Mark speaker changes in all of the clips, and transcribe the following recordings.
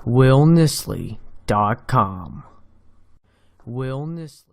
Speaker 1: willnisley.com. Will Nisley.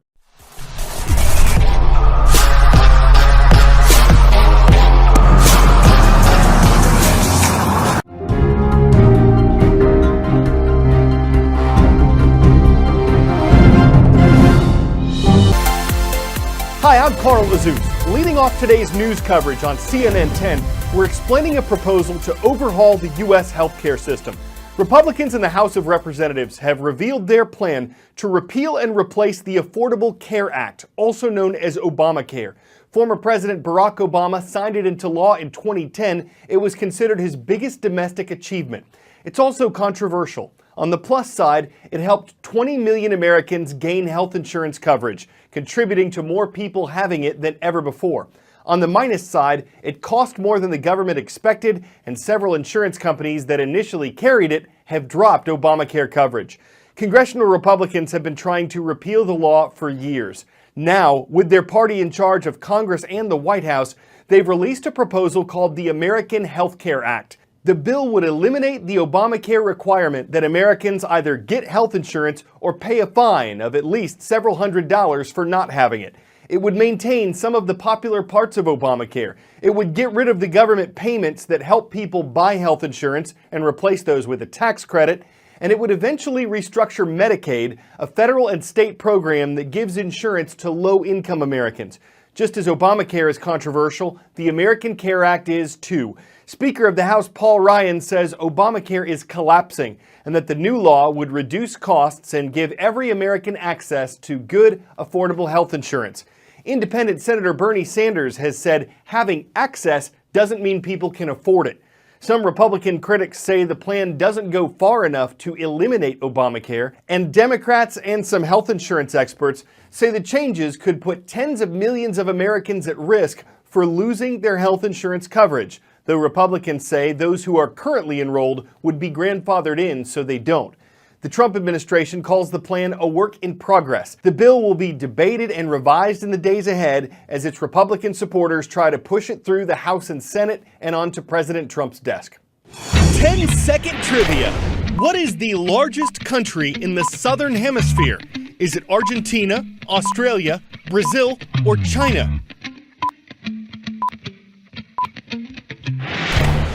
Speaker 2: Hi, I'm Carl Lazouz. Leading off today's news coverage on CNN 10, we're explaining a proposal to overhaul the U.S. healthcare system. Republicans in the House of Representatives have revealed their plan to repeal and replace the Affordable Care Act, also known as Obamacare. Former President Barack Obama signed it into law in 2010. It was considered his biggest domestic achievement. It's also controversial. On the plus side, it helped 20 million Americans gain health insurance coverage, contributing to more people having it than ever before. On the minus side, it cost more than the government expected, and several insurance companies that initially carried it have dropped Obamacare coverage. Congressional Republicans have been trying to repeal the law for years. Now, with their party in charge of Congress and the White House, they've released a proposal called the American Health Care Act. The bill would eliminate the Obamacare requirement that Americans either get health insurance or pay a fine of at least several $100s for not having it. It would maintain some of the popular parts of Obamacare. It would get rid of the government payments that help people buy health insurance and replace those with a tax credit. And it would eventually restructure Medicaid, a federal and state program that gives insurance to low-income Americans. Just as Obamacare is controversial, the American Care Act is too. Speaker of the House Paul Ryan says Obamacare is collapsing and that the new law would reduce costs and give every American access to good, affordable health insurance. Independent Senator Bernie Sanders has said having access doesn't mean people can afford it. Some Republican critics say the plan doesn't go far enough to eliminate Obamacare, and Democrats and some health insurance experts say the changes could put tens of millions of Americans at risk for losing their health insurance coverage, though Republicans say those who are currently enrolled would be grandfathered in so they don't. The Trump administration calls the plan a work in progress. The bill will be debated and revised in the days ahead as its Republican supporters try to push it through the House and Senate and onto President Trump's desk. 10-second trivia. What is the largest country in the Southern Hemisphere? Is it Argentina, Australia, Brazil, or China?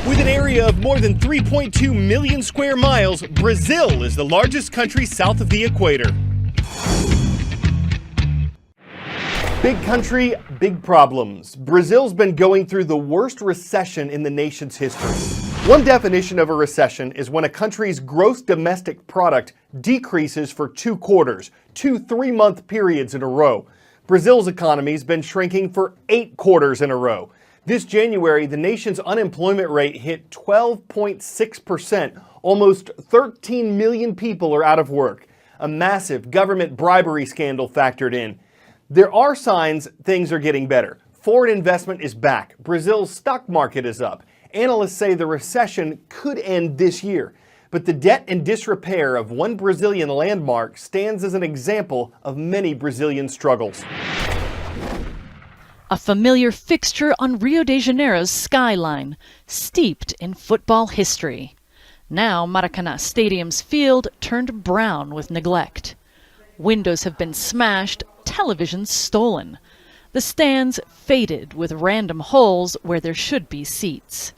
Speaker 2: With an area of more than 3.2 million square miles, Brazil is the largest country south of the equator. Big country, big problems. Brazil's been going through the worst recession in the nation's history. One definition of a recession is when a country's gross domestic product decreases for 2 quarters, 2 3-month periods in a row. Brazil's economy's been shrinking for 8 quarters in a row. This January, the nation's unemployment rate hit 12.6%. Almost 13 million people are out of work. A massive government bribery scandal factored in. There are signs things are getting better. Foreign investment is back. Brazil's stock market is up. Analysts say the recession could end this year. But the debt and disrepair of one Brazilian landmark stands as an example of many Brazilian struggles.
Speaker 3: A familiar fixture on Rio de Janeiro's skyline, steeped in football history. Now Maracanã Stadium's field turned brown with neglect. Windows have been smashed, televisions stolen. The stands faded with random holes where there should be seats.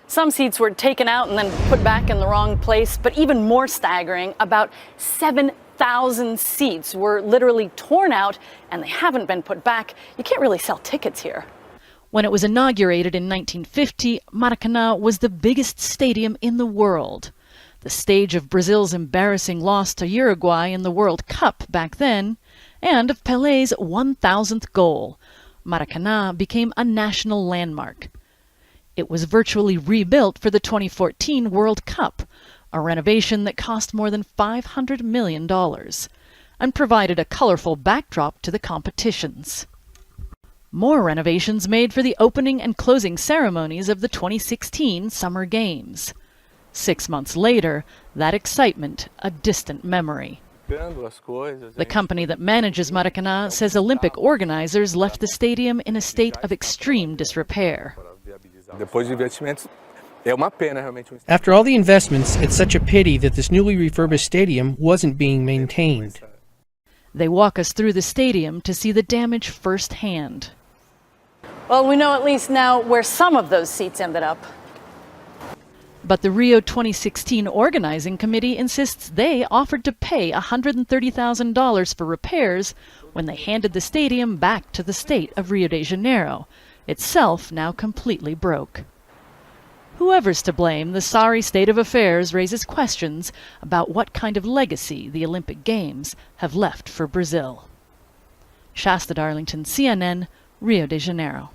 Speaker 4: Some seats were taken out and then put back in the wrong place, but even more staggering, about 7,000 seats were literally torn out and they haven't been put back. You can't really sell tickets here.
Speaker 3: When it was inaugurated in 1950, Maracanã was the biggest stadium in the world. The stage of Brazil's embarrassing loss to Uruguay in the World Cup back then, and of Pelé's 1,000th goal. Maracanã became a national landmark. It was virtually rebuilt for the 2014 World Cup, a renovation that cost more than $500 million, and provided a colorful backdrop to the competitions. More renovations made for the opening and closing ceremonies of the 2016 Summer Games. 6 months later, that excitement a distant memory. The company that manages Maracanã says Olympic organizers left the stadium in a state of extreme disrepair.
Speaker 5: After all the investments, it's such a pity that this newly refurbished stadium wasn't being maintained.
Speaker 3: They walk us through the stadium to see the damage firsthand.
Speaker 4: Well, we know at least now where some of those seats ended up.
Speaker 3: But the Rio 2016 organizing committee insists they offered to pay $130,000 for repairs when they handed the stadium back to the state of Rio de Janeiro, itself now completely broke. Whoever's to blame, the sorry state of affairs raises questions about what kind of legacy the Olympic Games have left for Brazil. Shasta Darlington, CNN, Rio de Janeiro.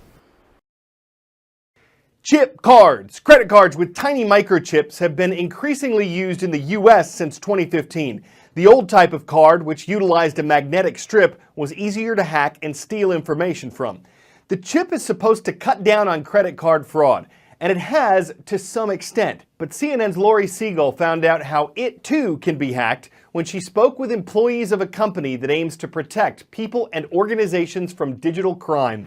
Speaker 2: Chip cards. Credit cards with tiny microchips have been increasingly used in the U.S. since 2015. The old type of card, which utilized a magnetic strip, was easier to hack and steal information from. The chip is supposed to cut down on credit card fraud, and it has to some extent. But CNN's Lori Siegel found out how it too can be hacked when she spoke with employees of a company that aims to protect people and organizations from digital crime.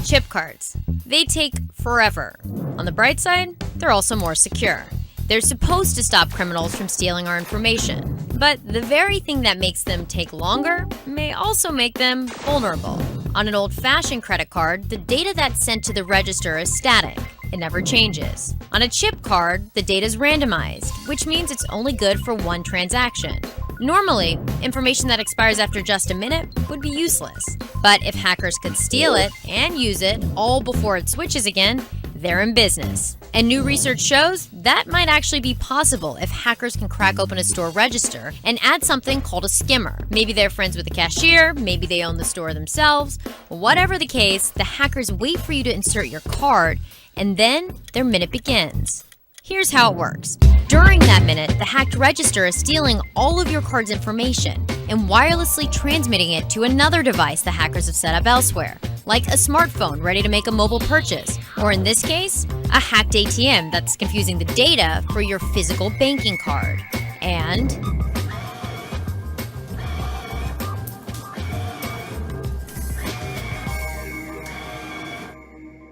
Speaker 6: Chip cards. They take forever. On the bright side, they're also more secure. They're supposed to stop criminals from stealing our information. But the very thing that makes them take longer may also make them vulnerable. On an old-fashioned credit card, the data that's sent to the register is static. It never changes. On a chip card, the data is randomized, which means it's only good for one transaction. Normally, information that expires after just a minute would be useless. But if hackers could steal it and use it all before it switches again, they're in business. And new research shows that might actually be possible if hackers can crack open a store register and add something called a skimmer. Maybe they're friends with the cashier, maybe they own the store themselves. Whatever the case, the hackers wait for you to insert your card, and then their minute begins. Here's how it works. During that minute, the hacked register is stealing all of your card's information and wirelessly transmitting it to another device the hackers have set up elsewhere, like a smartphone ready to make a mobile purchase, or in this case, a hacked ATM that's confusing the data for your physical banking card. And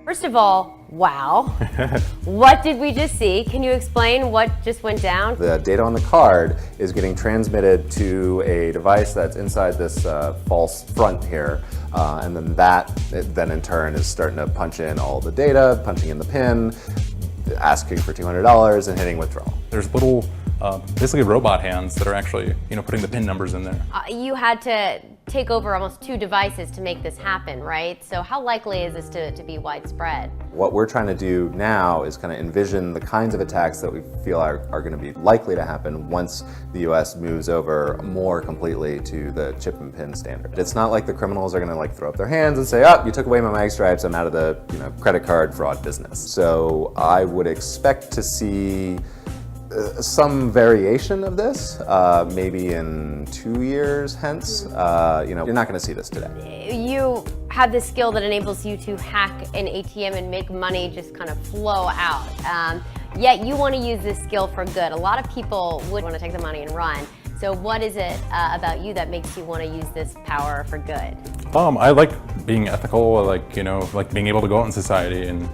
Speaker 7: first of all, wow. What did we just see? Can you explain what just went down?
Speaker 8: The data on the card is getting transmitted to a device that's inside this false front here. And then then in turn is starting to punch in all the data, punching in the PIN, asking for $200 and hitting withdrawal.
Speaker 9: There's little, basically robot hands that are actually, putting the PIN numbers in there.
Speaker 7: You had to take over almost 2 devices to make this happen, right? So how likely is this to be widespread?
Speaker 8: What we're trying to do now is kind of envision the kinds of attacks that we feel are going to be likely to happen once the US moves over more completely to the chip and PIN standard. It's not like the criminals are going to throw up their hands and say, oh, you took away my mag stripes, I'm out of the credit card fraud business. So I would expect to see some variation of this, maybe in 2 years hence. You're not going to see this today.
Speaker 7: You have this skill that enables you to hack an ATM and make money just kind of flow out. Yet you want to use this skill for good. A lot of people would want to take the money and run. So what is it about you that makes you want to use this power for good?
Speaker 9: I like being ethical. I like being able to go out in society and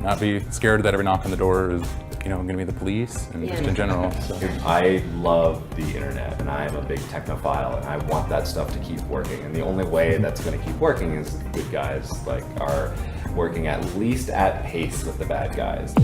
Speaker 9: not be scared that every knock on the door is going to be the police and just in general. So.
Speaker 10: I love the internet and I am a big technophile and I want that stuff to keep working. And the only way that's going to keep working is good guys are working at least at pace with the bad guys.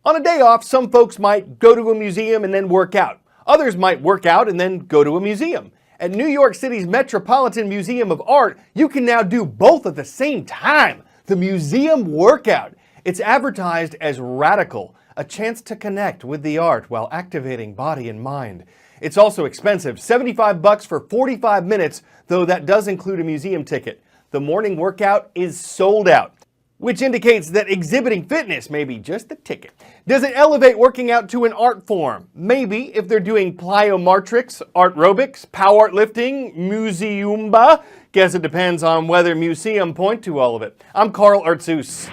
Speaker 2: On a day off, some folks might go to a museum and then work out. Others might work out and then go to a museum. At New York City's Metropolitan Museum of Art, you can now do both at the same time. The Museum Workout. It's advertised as radical, a chance to connect with the art while activating body and mind. It's also expensive, $75 for 45 minutes, though that does include a museum ticket. The morning workout is sold out, which indicates that exhibiting fitness may be just the ticket. Does it elevate working out to an art form? Maybe if they're doing plyometrics, art aerobics, power art lifting, museumba. Guess it depends on whether museum point to all of it. I'm Carl Artzus.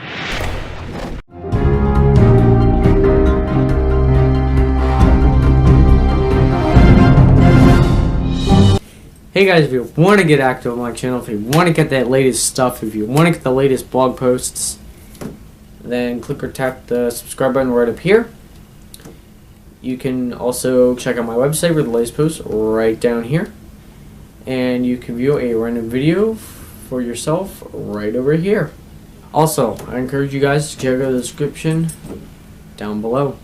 Speaker 1: Hey guys, if you want to get active on my channel, if you want to get that latest stuff, if you want to get the latest blog posts, then click or tap the subscribe button right up here. You can also check out my website with the latest posts right down here. And you can view a random video for yourself right over here. Also, I encourage you guys to check out the description down below.